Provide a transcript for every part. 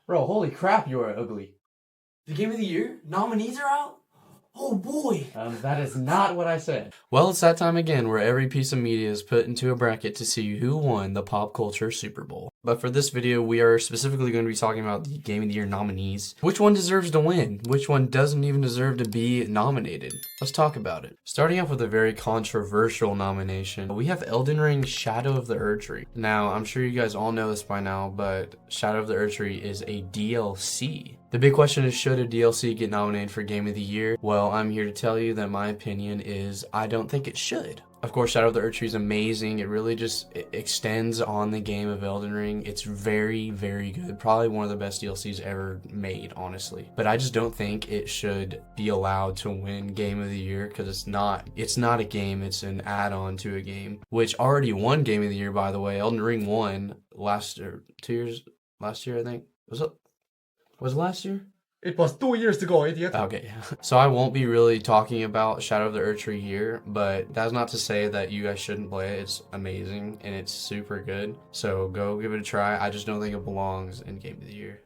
Bro, holy crap, you are ugly. The Game of the Year nominees are out? Oh boy! That is not what I said. Well, it's that time again where every piece of media is put into a bracket to see who won the pop culture Super Bowl. But for this video, we are specifically going to be talking about the Game of the Year nominees. Which one deserves to win? Which one doesn't even deserve to be nominated? Let's talk about it. Starting off with a very controversial nomination, we have Elden Ring Shadow of the Erdtree. Now, I'm sure you guys all know this by now, but Shadow of the Erdtree is a DLC. The big question is, should a DLC get nominated for Game of the Year? Well, I'm here to tell you that my opinion is I don't think it should. Of course, Shadow of the Erdtree is amazing. It really just extends on the game of Elden Ring. It's very, very good. Probably one of the best DLCs ever made, honestly. But I just don't think it should be allowed to win Game of the Year because it's not a game. It's an add-on to a game, which already won Game of the Year, by the way. Elden Ring won last year, I think. Was it last year? It was 2 years ago, idiot. Okay, so I won't be really talking about Shadow of the Erdtree here, but that's not to say that you guys shouldn't play it. It's amazing and it's super good. So go give it a try. I just don't think it belongs in Game of the Year.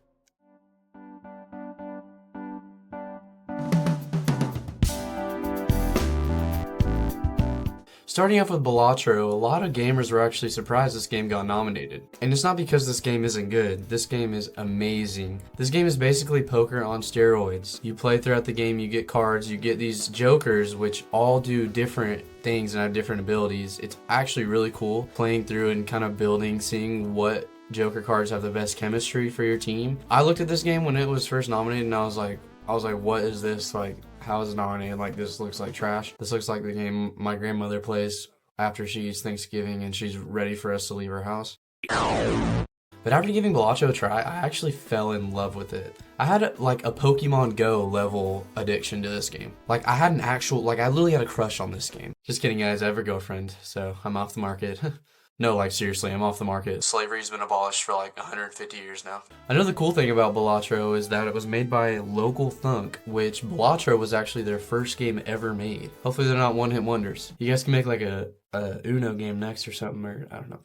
Starting off with Balatro, a lot of gamers were actually surprised this game got nominated. And it's not because this game isn't good, this game is amazing. This game is basically poker on steroids. You play throughout the game, you get cards, you get these jokers which all do different things and have different abilities. It's actually really cool playing through and kind of building, seeing what joker cards have the best chemistry for your team. I looked at this game when it was first nominated and I was like, what is this? Like, how is it nominated? Like, this looks like trash. This looks like the game my grandmother plays after she eats Thanksgiving and she's ready for us to leave her house. But after giving Balatro a try, I actually fell in love with it. I had like a Pokemon Go level addiction to this game. Like, I had an actual, I literally had a crush on this game. Just kidding, guys, I have a girlfriend, so I'm off the market. No, like, seriously, I'm off the market. Slavery's been abolished for like 150 years now. Another cool thing about Balatro is that it was made by Local Thunk, which Balatro was actually their first game ever made. Hopefully they're not one-hit wonders. You guys can make like a Uno game next or something, or I don't know.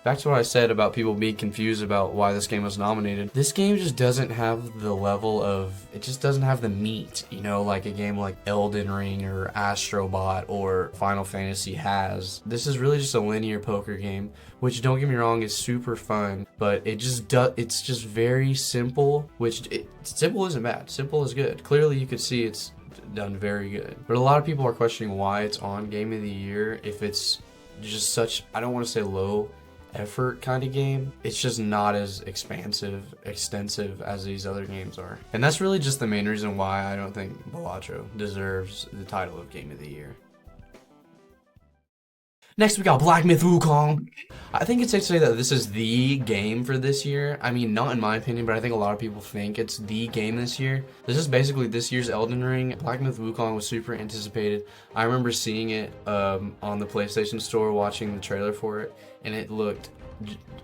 Back to what I said about people being confused about why this game was nominated. This game just doesn't have the level of, it just doesn't have the meat, you know, like a game like Elden Ring or Astrobot or Final Fantasy has. This is really just a linear poker game, which, don't get me wrong, is super fun, but it's just very simple, simple isn't bad, simple is good. Clearly you could see it's done very good. But a lot of people are questioning why it's on Game of the Year if it's just such, I don't want to say low effort kind of game. It's just not as extensive as these other games are. And that's really just the main reason why I don't think Balatro deserves the title of Game of the Year. Next, we got Black Myth Wukong. I think it's safe to say that this is the game for this year. I mean, not in my opinion, but I think a lot of people think it's the game this year. This is basically this year's Elden Ring. Black Myth Wukong was super anticipated. I remember seeing it on the PlayStation Store, watching the trailer for it, and it looked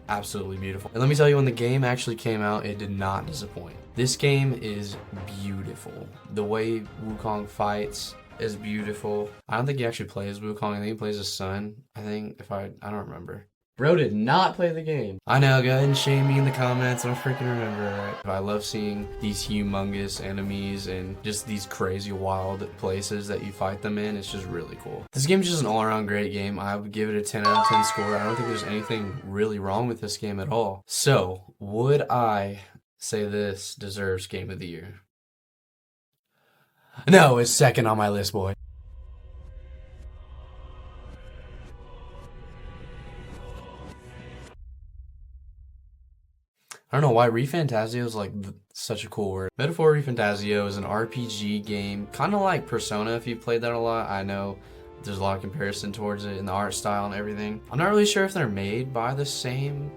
absolutely beautiful. And let me tell you, when the game actually came out, it did not disappoint. This game is beautiful. The way Wukong fights is beautiful. I don't think he actually plays Wukong. I think he plays his son. I don't remember. Bro did not play the game. I know, go ahead and shame me in the comments. I don't freaking remember, right? I love seeing these humongous enemies and just these crazy wild places that you fight them in. It's just really cool. This game is just an all-around great game. I would give it a 10 out of 10 score. I don't think there's anything really wrong with this game at all. So, would I say this deserves Game of the Year? No, it's second on my list, boy. I don't know why ReFantazio is like such a cool word. Metaphor ReFantazio is an RPG game, kind of like Persona if you've played that a lot. I know there's a lot of comparison towards it in the art style and everything. I'm not really sure if they're made by the same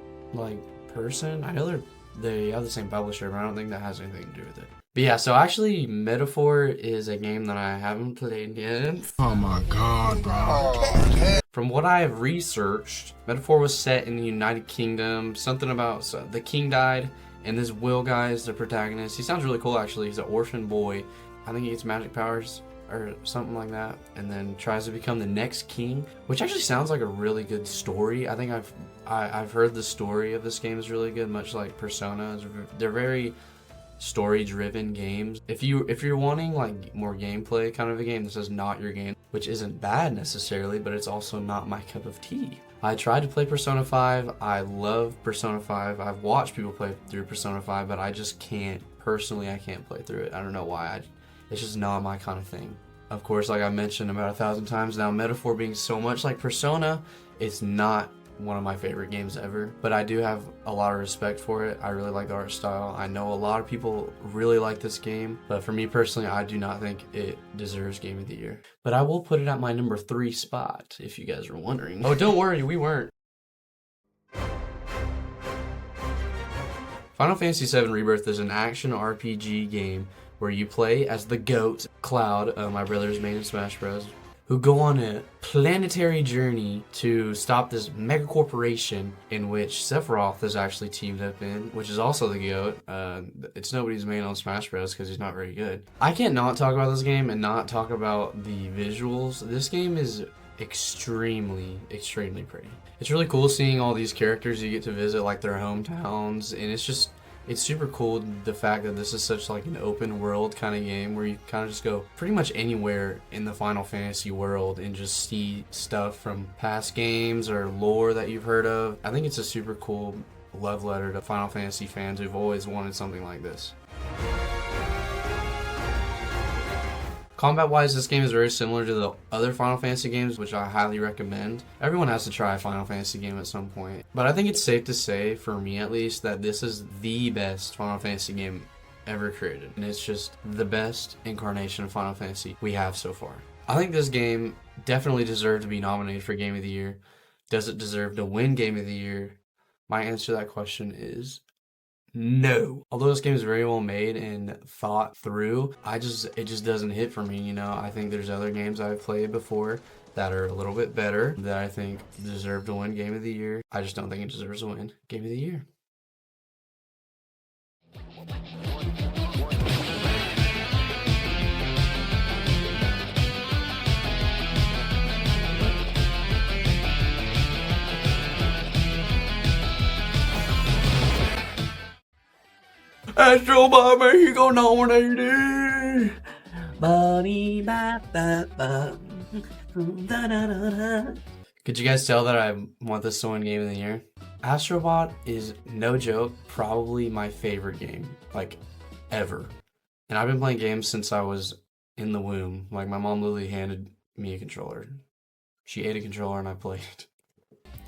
person. I know they have the same publisher, but I don't think that has anything to do with it. But yeah, so actually Metaphor is a game that I haven't played yet. Oh my god, bro. From what I have researched, Metaphor was set in the United Kingdom. Something about the king died, and this Will guy is the protagonist. He sounds really cool, actually. He's an orphan boy. I think he gets magic powers, or something like that, and then tries to become the next king, which actually sounds like a really good story. I think I've heard the story of this game is really good, much like Persona. They're very story-driven games. If you're wanting like more gameplay kind of a game, this is not your game, which isn't bad necessarily, but it's also not my cup of tea. I tried to play Persona 5. I love Persona 5. I've watched people play through Persona 5, but I just can't. Personally, I can't play through it. I don't know why. It's just not my kind of thing. Of course, like I mentioned about 1,000 times now, Metaphor being so much like Persona, it's not one of my favorite games ever, but I do have a lot of respect for it. I really like the art style. I know a lot of people really like this game, but for me personally, I do not think it deserves Game of the Year. But I will put it at my number 3 spot, if you guys are wondering. Oh, don't worry, we weren't. Final Fantasy VII Rebirth is an action RPG game where you play as the GOAT, Cloud, my brother's main in Smash Bros., who go on a planetary journey to stop this mega corporation in which Sephiroth is actually teamed up in, which is also the GOAT. It's nobody's main on Smash Bros. Because he's not very good. I can't not talk about this game and not talk about the visuals. This game is extremely pretty. It's really cool seeing all these characters you get to visit, like their hometowns, and it's super cool the fact that this is such like an open world kind of game where you kind of just go pretty much anywhere in the Final Fantasy world and just see stuff from past games or lore that you've heard of. I think it's a super cool love letter to Final Fantasy fans who've always wanted something like this. Combat-wise, this game is very similar to the other Final Fantasy games, which I highly recommend. Everyone has to try a Final Fantasy game at some point. But I think it's safe to say, for me at least, that this is the best Final Fantasy game ever created. And it's just the best incarnation of Final Fantasy we have so far. I think this game definitely deserved to be nominated for Game of the Year. Does it deserve to win Game of the Year? My answer to that question is no. Although this game is very well made and thought through, it just doesn't hit for me, you know. I think there's other games I've played before that are a little bit better that I think deserve to win Game of the Year. I just don't think it deserves to win Game of the Year. Astro Boy Mexico nominated. Could you guys tell that I want this to win Game of the Year? Astrobot is, no joke, probably my favorite game, like, ever. And I've been playing games since I was in the womb. Like, my mom literally handed me a controller. She ate a controller and I played.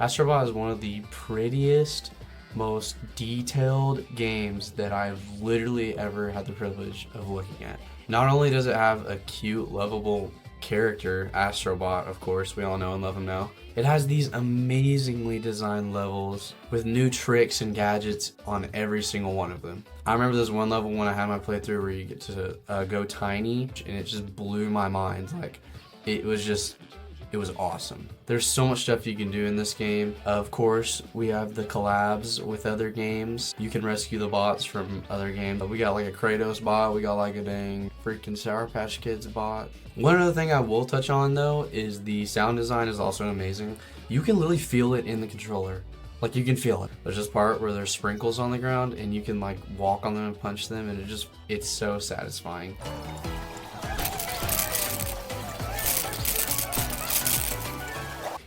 Astrobot is one of the prettiest, most detailed games that I've literally ever had the privilege of looking at. Not only does it have a cute, lovable character, Astrobot, of course, we all know and love him now. It has these amazingly designed levels with new tricks and gadgets on every single one of them. I remember this one level when I had my playthrough where you get to go tiny, and it just blew my mind. Like, it was awesome. There's so much stuff you can do in this game. Of course, we have the collabs with other games. You can rescue the bots from other games. We got like a Kratos bot. We got like a dang freaking Sour Patch Kids bot. One other thing I will touch on though is the sound design is also amazing. You can literally feel it in the controller. Like, you can feel it. There's this part where there's sprinkles on the ground and you can like walk on them and punch them, and it's so satisfying.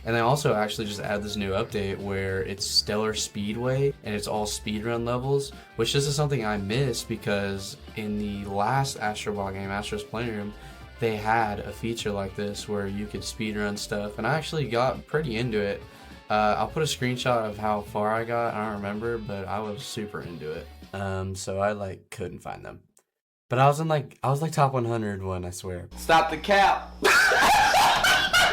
And they also actually just add this new update where it's Stellar Speedway and it's all speedrun levels, which this is something I missed because in the last Astrobot game, Astro's Playroom, they had a feature like this where you could speedrun stuff, and I actually got pretty into it. I'll put a screenshot of how far I got. I don't remember, but I was super into it. So I like couldn't find them. But I was like top 100 one, I swear. Stop the cap!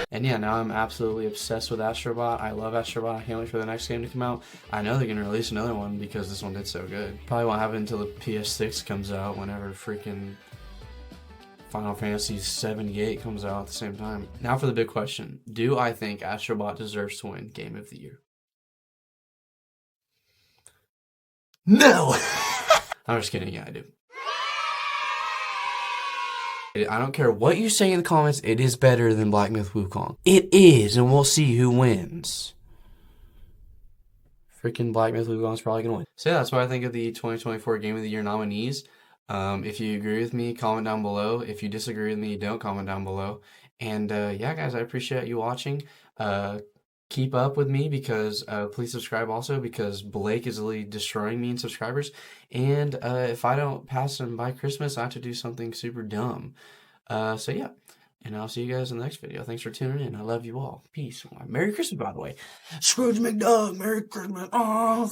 And yeah, now I'm absolutely obsessed with Astrobot. I love Astrobot. I can't wait for the next game to come out. I know they're going to release another one because this one did so good. Probably won't have it until the PS6 comes out, whenever freaking Final Fantasy 78 comes out at the same time. Now for the big question. Do I think Astrobot deserves to win Game of the Year? No! I'm just kidding. Yeah, I do. I don't care what you say in the comments, it is better than Black Myth Wukong. It is, and we'll see who wins. Freaking Black Myth Wukong is probably gonna win. So yeah, that's what I think of the 2024 Game of the Year nominees. If you agree with me, comment down below. If you disagree with me, don't comment down below. And yeah, guys, I appreciate you watching. Keep up with me because please subscribe also because Blake is really destroying me in subscribers. And if I don't pass him by Christmas, I have to do something super dumb. So yeah, and I'll see you guys in the next video. Thanks for tuning in. I love you all. Peace. Merry Christmas, by the way. Scrooge McDuck, Merry Christmas. Oh.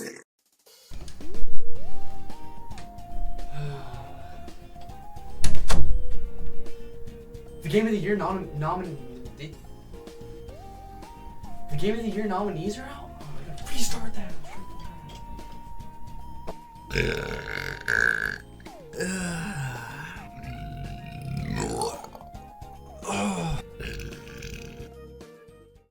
The Game of the Year The Game of the Year nominees are out? Oh, I gotta restart that.